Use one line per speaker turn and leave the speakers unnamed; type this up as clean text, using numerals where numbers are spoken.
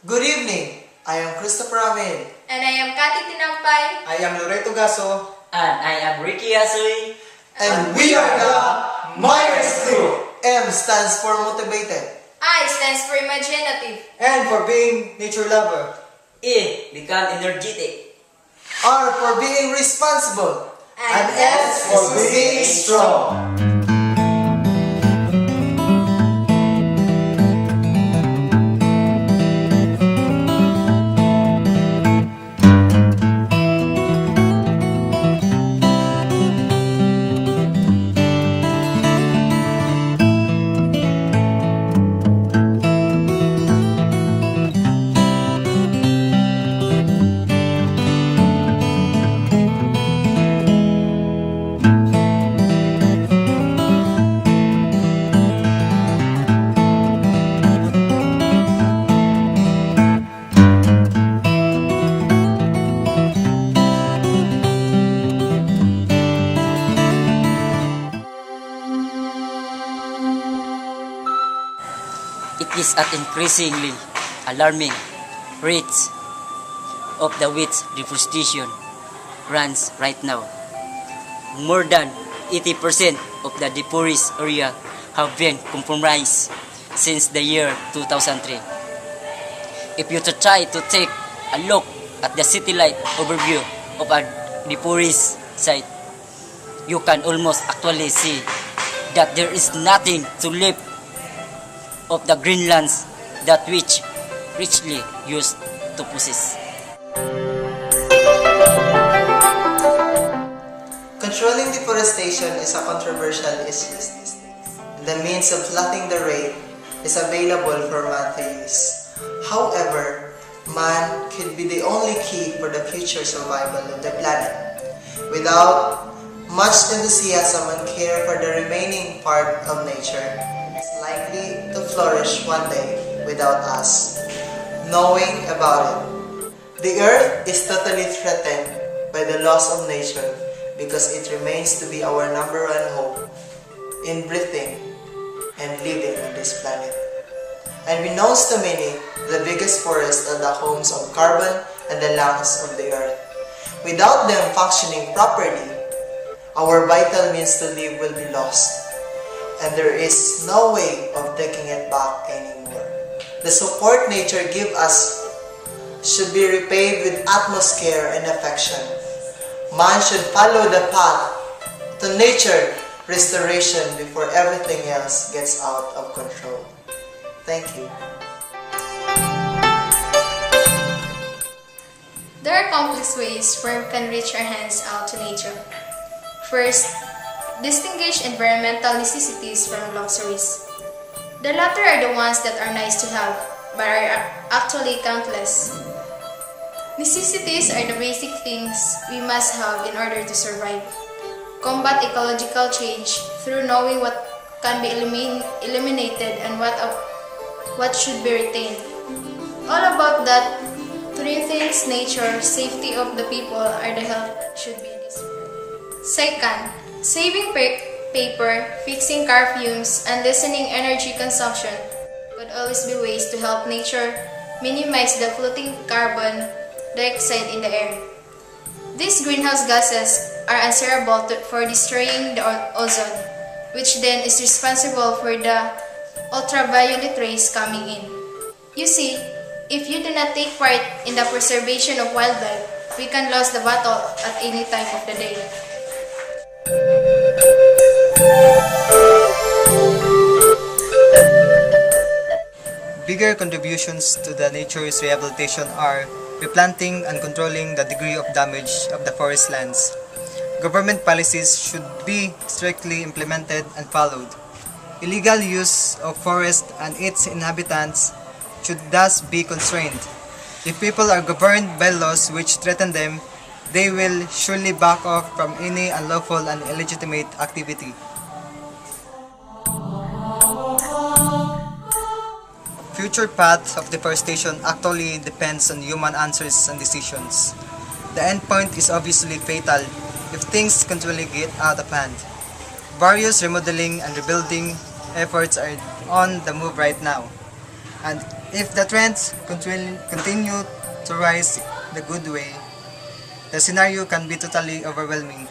Good evening. I am Christopher Amin.
And I am Kati Tinampay.
I am Loreto Gaso.
And I am Ricky Asoy.
And we are the MINERS Group. M stands for motivated.
I stands for imaginative.
And for being nature lover.
E, become energetic.
R for being responsible.
And
S for being strong.
It is at increasingly alarming rates of the wheat deforestation runs right now. More than 80% of the deforested area have been compromised since the year 2003. If you try to take a look at the satellite overview of a deforested site, you can almost actually see that there is nothing to live of the greenlands that which richly used to possess.
Controlling deforestation is a controversial issue these days. The means of flattening the rate is available for man to use. However, man could be the only key for the future survival of the planet. Without much enthusiasm and care for the remaining part of nature, it's likely to flourish one day without us knowing about it. The earth is totally threatened by the loss of nature because it remains to be our number one hope in breathing and living on this planet. And beknownst to many, the biggest forests are the homes of carbon and the lungs of the earth. Without them functioning properly, our vital means to live will be lost, and there is no way of taking it back anymore. The support nature gives us should be repaid with utmost care and affection. Man should follow the path to nature restoration before everything else gets out of control. Thank you.
There are complex ways where we can reach our hands out to nature. First, distinguish environmental necessities from luxuries. The latter are the ones that are nice to have, but are actually countless. Necessities are the basic things we must have in order to survive. Combat ecological change through knowing what can be eliminated and what should be retained. All about that, three things: nature, safety of the people, are the health should be this. Second, saving paper, fixing car fumes, and lessening energy consumption could always be ways to help nature minimize the floating carbon dioxide in the air. These greenhouse gases are answerable for destroying the ozone, which then is responsible for the ultraviolet rays coming in. You see, if you do not take part in the preservation of wildlife, we can lose the battle at any time of the day.
Bigger contributions to the nature's rehabilitation are replanting and controlling the degree of damage of the forest lands. Government policies should be strictly implemented and followed. Illegal use of forest and its inhabitants should thus be constrained. If people are governed by laws which threaten them, they will surely back off from any unlawful and illegitimate activity. Future path of deforestation actually depends on human answers and decisions. The endpoint is obviously fatal if things continually get out of hand. Various remodeling and rebuilding efforts are on the move right now, and If the trends continue to rise the good way, the scenario can be totally overwhelming.